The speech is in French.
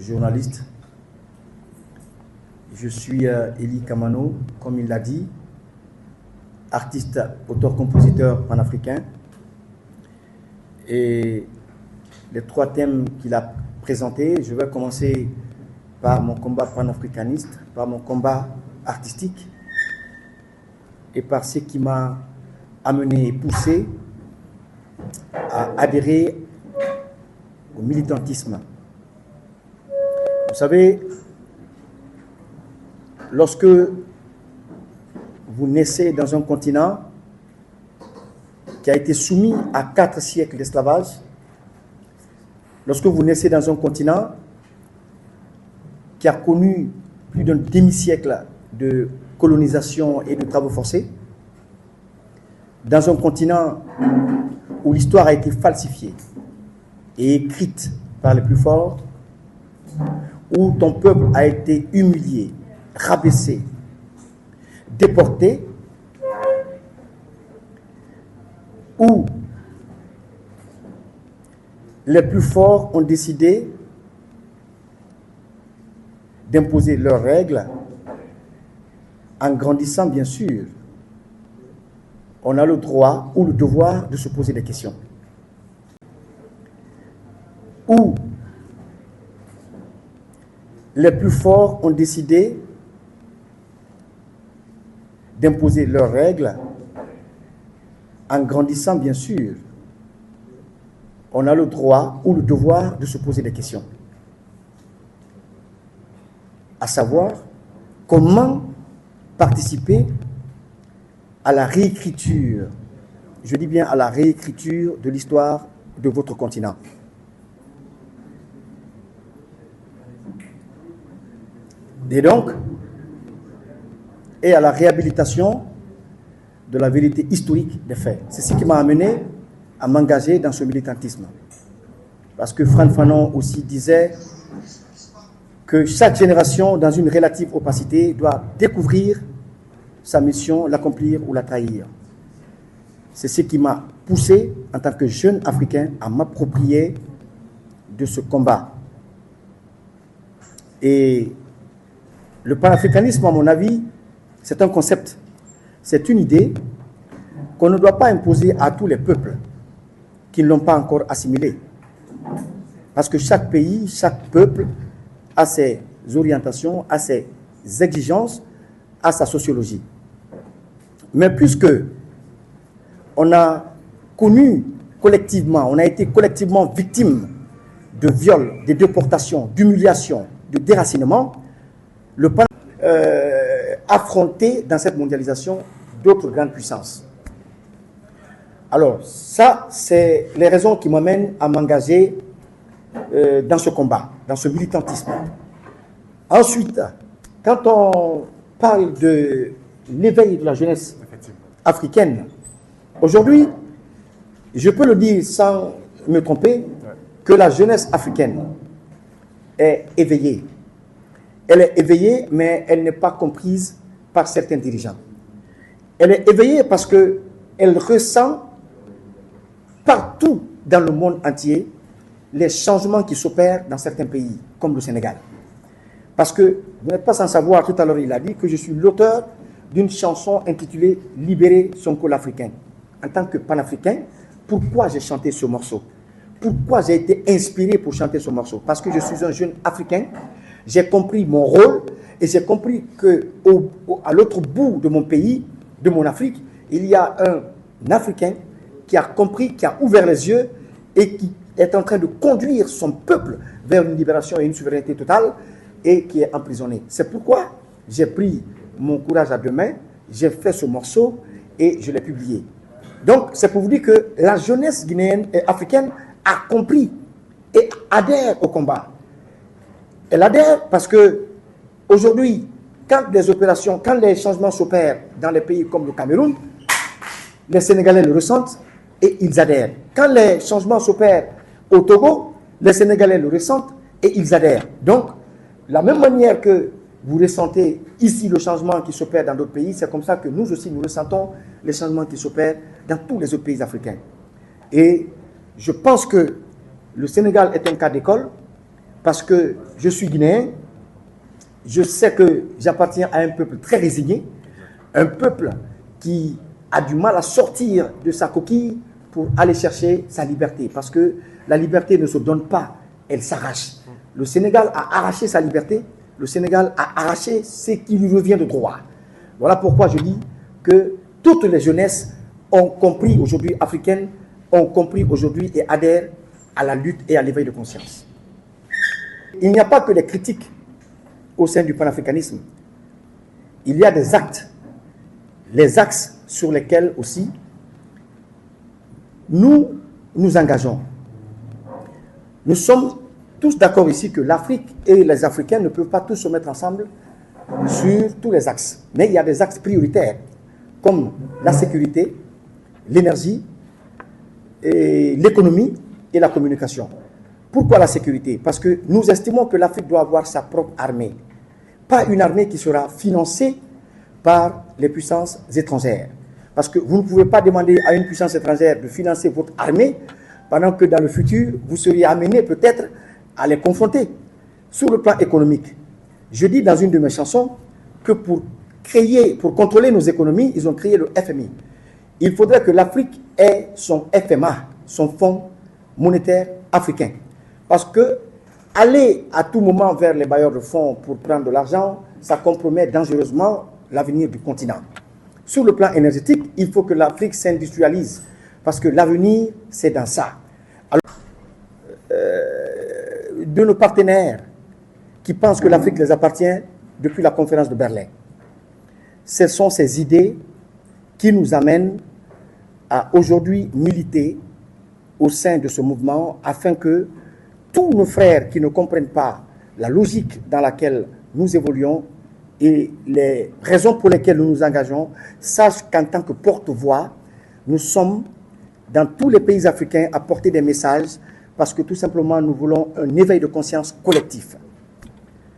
journaliste. Je suis Eli Kamano, comme il l'a dit, artiste, auteur-compositeur panafricain. Et les trois thèmes qu'il a présentés, je vais commencer par mon combat panafricaniste, par mon combat artistique et par ce qui m'a amené et poussé à adhérer au militantisme. Vous savez, lorsque vous naissez dans un continent qui a été soumis à 4 siècles d'esclavage, lorsque vous naissez dans un continent qui a connu plus d'un demi-siècle de colonisation et de travaux forcés, dans un continent où l'histoire a été falsifiée et écrite par les plus forts, où ton peuple a été humilié, rabaissé, déporté, où les plus forts ont décidé d'imposer leurs règles en grandissant, bien sûr. On a le droit ou le devoir de se poser des questions. Où les plus forts ont décidé d'imposer leurs règles en grandissant, bien sûr. On a le droit ou le devoir de se poser des questions. À savoir, comment participer à la réécriture, je dis bien à la réécriture de l'histoire de votre continent. Et donc, et à la réhabilitation de la vérité historique des faits. C'est ce qui m'a amené à m'engager dans ce militantisme. Parce que Frantz Fanon aussi disait que chaque génération, dans une relative opacité, doit découvrir sa mission, l'accomplir ou la trahir. C'est ce qui m'a poussé, en tant que jeune Africain, à m'approprier de ce combat. Et le panafricanisme, à mon avis, c'est un concept, c'est une idée qu'on ne doit pas imposer à tous les peuples qui ne l'ont pas encore assimilée. Parce que chaque pays, chaque peuple a ses orientations, a ses exigences, a sa sociologie. Mais puisque on a connu collectivement, on a été collectivement victime de viols, de déportations, d'humiliations, de déracinement, le pan affronter dans cette mondialisation d'autres grandes puissances. Alors, ça, c'est les raisons qui m'amènent à m'engager dans ce combat, dans ce militantisme. Ensuite, quand on parle de l'éveil de la jeunesse africaine, aujourd'hui, je peux le dire sans me tromper, que la jeunesse africaine est éveillée. Elle est éveillée, mais elle n'est pas comprise par certains dirigeants. Elle est éveillée parce qu'elle ressent partout dans le monde entier les changements qui s'opèrent dans certains pays, comme le Sénégal. Parce que vous n'êtes pas sans savoir, tout à l'heure il a dit que je suis l'auteur d'une chanson intitulée « Libérer Sonko l'Africain ». En tant que panafricain, pourquoi j'ai chanté ce morceau? Pourquoi j'ai été inspiré pour chanter ce morceau? Parce que je suis un jeune Africain, j'ai compris mon rôle et j'ai compris qu'à l'autre bout de mon pays, de mon Afrique, il y a un Africain qui a compris, qui a ouvert les yeux et qui est en train de conduire son peuple vers une libération et une souveraineté totale et qui est emprisonné. C'est pourquoi j'ai pris mon courage à deux mains, j'ai fait ce morceau et je l'ai publié. Donc, c'est pour vous dire que la jeunesse guinéenne et africaine a compris et adhère au combat. Elle adhère parce que aujourd'hui, quand les changements s'opèrent dans les pays comme le Cameroun, les Sénégalais le ressentent et ils adhèrent. Quand les changements s'opèrent au Togo, les Sénégalais le ressentent et ils adhèrent. Donc, la même manière que vous ressentez ici le changement qui s'opère dans d'autres pays, c'est comme ça que nous aussi, nous ressentons les changements qui s'opèrent dans tous les autres pays africains. Et je pense que le Sénégal est un cas d'école parce que je suis guinéen, je sais que j'appartiens à un peuple très résigné, un peuple qui a du mal à sortir de sa coquille pour aller chercher sa liberté. Parce que la liberté ne se donne pas, elle s'arrache. Le Sénégal a arraché sa liberté, le Sénégal a arraché ce qui lui revient de droit. Voilà pourquoi je dis que toutes les jeunesses ont compris aujourd'hui, africaines, ont compris aujourd'hui et adhèrent à la lutte et à l'éveil de conscience. Il n'y a pas que des critiques au sein du panafricanisme. Il y a des actes, les axes sur lesquels aussi nous nous engageons. Nous sommes tous d'accord ici que l'Afrique et les Africains ne peuvent pas tous se mettre ensemble sur tous les axes. Mais il y a des axes prioritaires, comme la sécurité, l'énergie, l'économie et la communication. Pourquoi la sécurité? Parce que nous estimons que l'Afrique doit avoir sa propre armée. Pas une armée qui sera financée par les puissances étrangères. Parce que vous ne pouvez pas demander à une puissance étrangère de financer votre armée pendant que dans le futur, vous seriez amené peut-être à les confronter. Sur le plan économique, je dis dans une de mes chansons que pour contrôler nos économies, ils ont créé le FMI. Il faudrait que l'Afrique ait son FMA, son fonds monétaire africain. Parce que aller à tout moment vers les bailleurs de fonds pour prendre de l'argent, ça compromet dangereusement l'avenir du continent. Sur le plan énergétique, il faut que l'Afrique s'industrialise, parce que l'avenir, c'est dans ça. Alors, de nos partenaires qui pensent que l'Afrique les appartient depuis la conférence de Berlin, ce sont ces idées qui nous amènent à aujourd'hui militer au sein de ce mouvement afin que tous nos frères qui ne comprennent pas la logique dans laquelle nous évoluons et les raisons pour lesquelles nous nous engageons sachent qu'en tant que porte-voix, nous sommes dans tous les pays africains à porter des messages parce que tout simplement nous voulons un éveil de conscience collectif.